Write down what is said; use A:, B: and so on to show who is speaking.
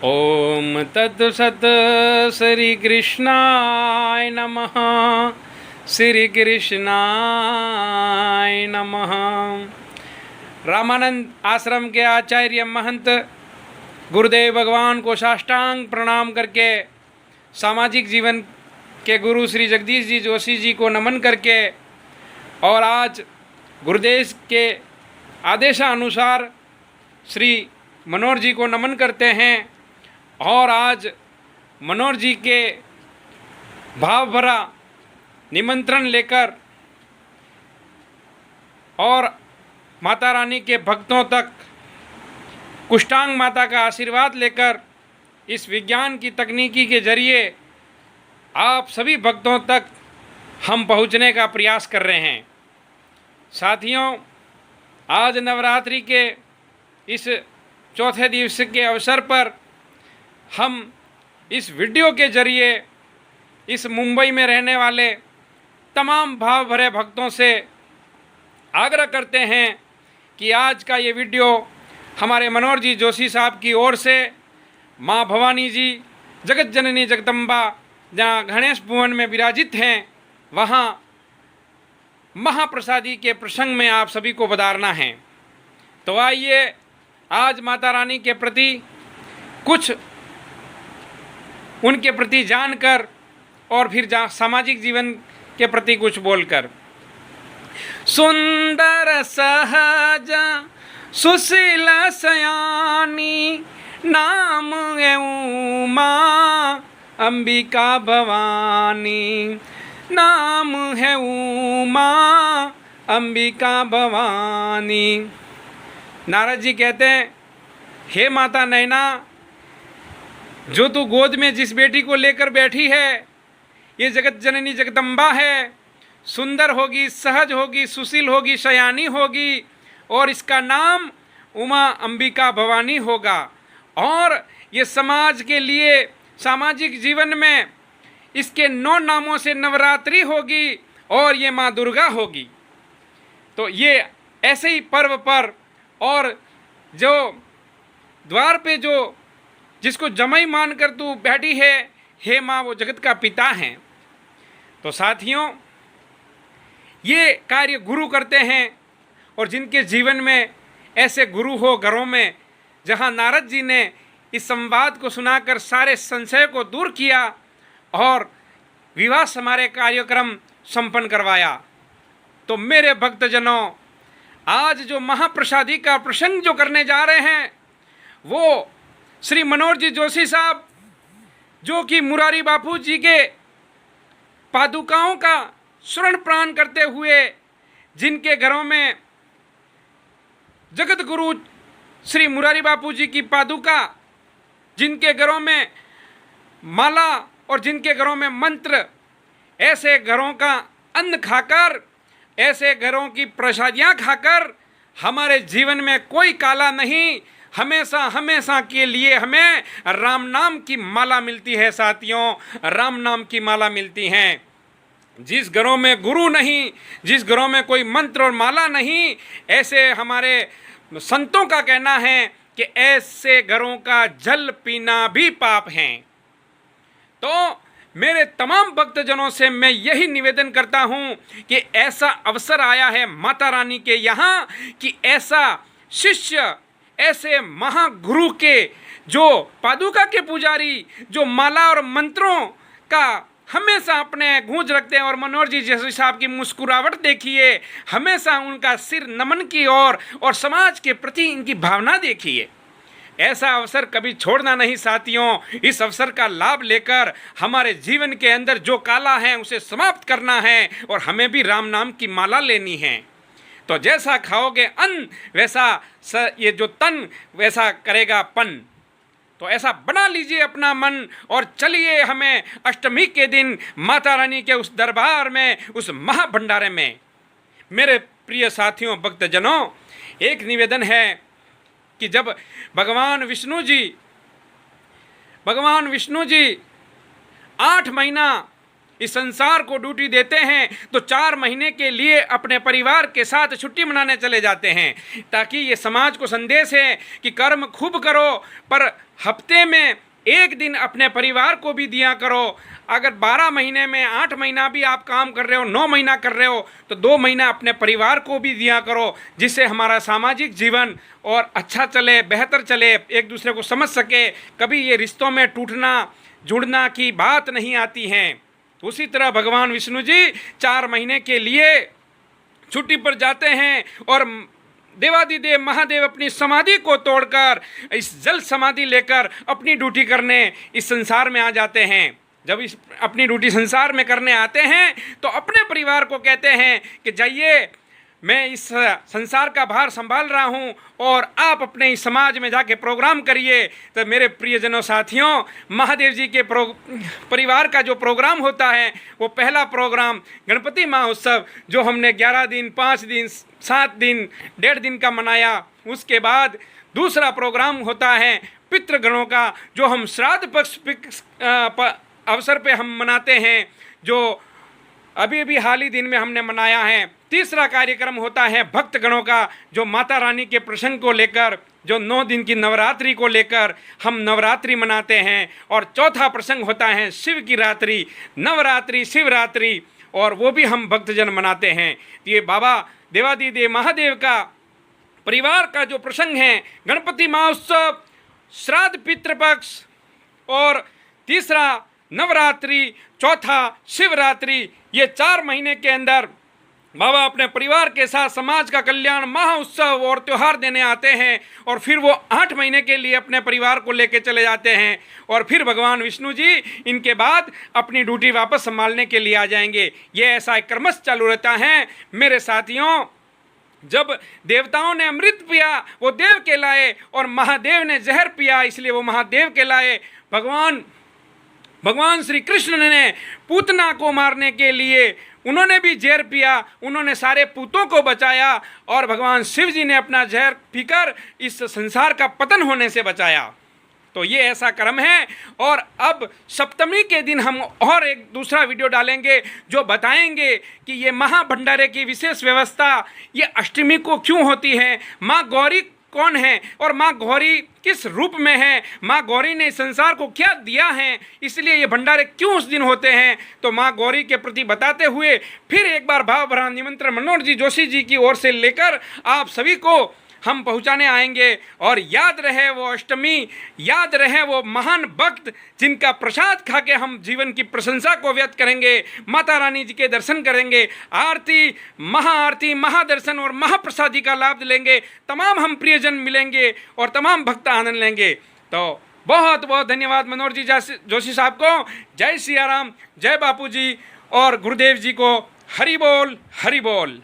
A: ओम तत्सत। श्री कृष्णाय नमः। श्री कृष्णाय नमः। रामानंद आश्रम के आचार्य महंत गुरुदेव भगवान को साष्टांग प्रणाम करके, सामाजिक जीवन के गुरु श्री जगदीश जी जोशी जी को नमन करके, और आज गुरुदेव के आदेशानुसार श्री मनोहर जी को नमन करते हैं। और आज मनोहर जी के भाव भरा निमंत्रण लेकर और माता रानी के भक्तों तक कुष्ठांग माता का आशीर्वाद लेकर इस विज्ञान की तकनीकी के जरिए आप सभी भक्तों तक हम पहुंचने का प्रयास कर रहे हैं। साथियों, आज नवरात्रि के इस चौथे दिवस के अवसर पर हम इस वीडियो के जरिए इस मुंबई में रहने वाले तमाम भाव भरे भक्तों से आग्रह करते हैं कि आज का ये वीडियो हमारे मनोहर जी जोशी साहब की ओर से माँ भवानी जी जगत जननी जगदम्बा जहाँ गणेश भुवन में विराजित हैं, वहाँ महाप्रसादी के प्रसंग में आप सभी को बधारना है। तो आइए आज माता रानी के प्रति कुछ उनके प्रति जानकर और फिर सामाजिक जीवन के प्रति कुछ बोलकर। सुंदर सहज सुशील सयानी नाम है उमा अंबिका भवानी, नाम है उमा अंबिका भवानी। नारद जी कहते हैं, हे माता नैना, जो तू गोद में जिस बेटी को लेकर बैठी है, ये जगत जननी जगदम्बा है। सुंदर होगी, सहज होगी, सुशील होगी, शयानी होगी, और इसका नाम उमा अंबिका भवानी होगा। और ये समाज के लिए सामाजिक जीवन में इसके 9 नामों से नवरात्रि होगी, और ये माँ दुर्गा होगी। तो ये ऐसे ही पर्व पर, और जो द्वार पे जो जिसको जमाई मानकर तू बैठी है, हे माँ, वो जगत का पिता हैं। तो साथियों, ये कार्य गुरु करते हैं, और जिनके जीवन में ऐसे गुरु हो घरों में, जहाँ नारद जी ने इस संवाद को सुनाकर सारे संशय को दूर किया और विवाह समारोह कार्यक्रम संपन्न करवाया। तो मेरे भक्तजनों, आज जो महाप्रसादी का प्रसंग जो करने जा रहे हैं, वो श्री मनोहर जी जोशी साहब, जो कि मुरारी बापू जी के पादुकाओं का स्मरण प्राण करते हुए, जिनके घरों में जगत गुरु श्री मुरारी बापू जी की पादुका, जिनके घरों में माला और जिनके घरों में मंत्र, ऐसे घरों का अन्न खाकर, ऐसे घरों की प्रसादियाँ खाकर हमारे जीवन में कोई काला नहीं, हमेशा हमेशा के लिए हमें राम नाम की माला मिलती है। साथियों, राम नाम की माला मिलती है। जिस घरों में गुरु नहीं, जिस घरों में कोई मंत्र और माला नहीं, ऐसे हमारे संतों का कहना है कि ऐसे घरों का जल पीना भी पाप है। तो मेरे तमाम भक्तजनों से मैं यही निवेदन करता हूँ कि ऐसा अवसर आया है माता रानी के यहाँ कि ऐसा शिष्य, ऐसे महागुरु के जो पादुका के पुजारी, जो माला और मंत्रों का हमेशा अपने गूंज रखते हैं, और मनोहर जी जोशी साहब की मुस्कुराहट देखिए, हमेशा उनका सिर नमन की ओर और समाज के प्रति इनकी भावना देखिए। ऐसा अवसर कभी छोड़ना नहीं साथियों। इस अवसर का लाभ लेकर हमारे जीवन के अंदर जो काला है उसे समाप्त करना है, और हमें भी राम नाम की माला लेनी है। तो जैसा खाओगे अन्न, वैसा ये जो तन वैसा करेगा पन। तो ऐसा बना लीजिए अपना मन, और चलिए हमें अष्टमी के दिन माता रानी के उस दरबार में, उस महाभंडारे में। मेरे प्रिय साथियों, भक्तजनों, एक निवेदन है कि जब भगवान विष्णु जी 8 महीना इस संसार को ड्यूटी देते हैं, तो 4 महीने के लिए अपने परिवार के साथ छुट्टी मनाने चले जाते हैं, ताकि ये समाज को संदेश है कि कर्म खूब करो, पर हफ्ते में एक दिन अपने परिवार को भी दिया करो। अगर 12 महीने में 8 महीना भी आप काम कर रहे हो, 9 महीना कर रहे हो, तो 2 महीना अपने परिवार को भी दिया करो, जिससे हमारा सामाजिक जीवन और अच्छा चले, बेहतर चले, एक दूसरे को समझ सके, कभी ये रिश्तों में टूटना जुड़ना की बात नहीं आती है। उसी तरह भगवान विष्णु जी 4 महीने के लिए छुट्टी पर जाते हैं और देवादिदेव महादेव अपनी समाधि को तोड़कर इस जल समाधि लेकर अपनी ड्यूटी करने इस संसार में आ जाते हैं। जब इस अपनी ड्यूटी संसार में करने आते हैं तो अपने परिवार को कहते हैं कि जाइए, मैं इस संसार का भार संभाल रहा हूँ और आप अपने इस समाज में जाके प्रोग्राम करिए। तो मेरे प्रियजनों, साथियों, महादेव जी के परिवार का जो प्रोग्राम होता है वो पहला प्रोग्राम गणपति महोत्सव, जो हमने 11 दिन, 5 दिन, 7 दिन, 1.5 दिन का मनाया। उसके बाद दूसरा प्रोग्राम होता है पितृगणों का, जो हम श्राद्ध पक्ष अवसर पे हम मनाते हैं, जो अभी हाल ही दिन में हमने मनाया है। तीसरा कार्यक्रम होता है भक्तगणों का, जो माता रानी के प्रसंग को लेकर, जो 9 दिन की नवरात्रि को लेकर हम नवरात्रि मनाते हैं। और चौथा प्रसंग होता है शिव की रात्रि, नवरात्रि, शिवरात्रि, और वो भी हम भक्तजन मनाते हैं। ये बाबा देवादिदेव महादेव का परिवार का जो प्रसंग है, गणपति महोत्सव, श्राद्ध पितृपक्ष, और तीसरा नवरात्रि, चौथा शिवरात्रि, ये 4 महीने के अंदर बाबा अपने परिवार के साथ समाज का कल्याण, महाउत्सव और त्यौहार देने आते हैं। और फिर वो 8 महीने के लिए अपने परिवार को लेकर चले जाते हैं। और फिर भगवान विष्णु जी इनके बाद अपनी ड्यूटी वापस संभालने के लिए आ जाएंगे। ये ऐसा एक क्रमश चालू रहता है। मेरे साथियों, जब देवताओं ने अमृत पिया वो देव कहलाए, और महादेव ने जहर पिया इसलिए वो महादेव कहलाए। भगवान श्री कृष्ण ने पूतना को मारने के लिए उन्होंने भी जहर पिया, उन्होंने सारे पूतों को बचाया, और भगवान शिव जी ने अपना जहर पीकर इस संसार का पतन होने से बचाया। तो ये ऐसा क्रम है। और अब सप्तमी के दिन हम और एक दूसरा वीडियो डालेंगे जो बताएंगे कि ये महाभंडारे की विशेष व्यवस्था ये अष्टमी को क्यों होती है, माँ गौरी कौन है और माँ गौरी किस रूप में है, माँ गौरी ने संसार को क्या दिया है, इसलिए ये भंडारे क्यों उस दिन होते हैं। तो माँ गौरी के प्रति बताते हुए फिर एक बार भाव भरा निमंत्रण मनोहर जी जोशी जी की ओर से लेकर आप सभी को हम पहुंचाने आएंगे। और याद रहे वो अष्टमी, याद रहे वो महान भक्त जिनका प्रसाद खा के हम जीवन की प्रशंसा को व्यक्त करेंगे, माता रानी जी के दर्शन करेंगे, आरती, महादर्शन और महाप्रसादी का लाभ लेंगे। तमाम हम प्रियजन मिलेंगे और तमाम भक्त आनंद लेंगे। तो बहुत बहुत धन्यवाद मनोहर जी जोशी साहब को। जय सिया राम, जय बापू जी और गुरुदेव जी को। हरि बोल, हरि बोल।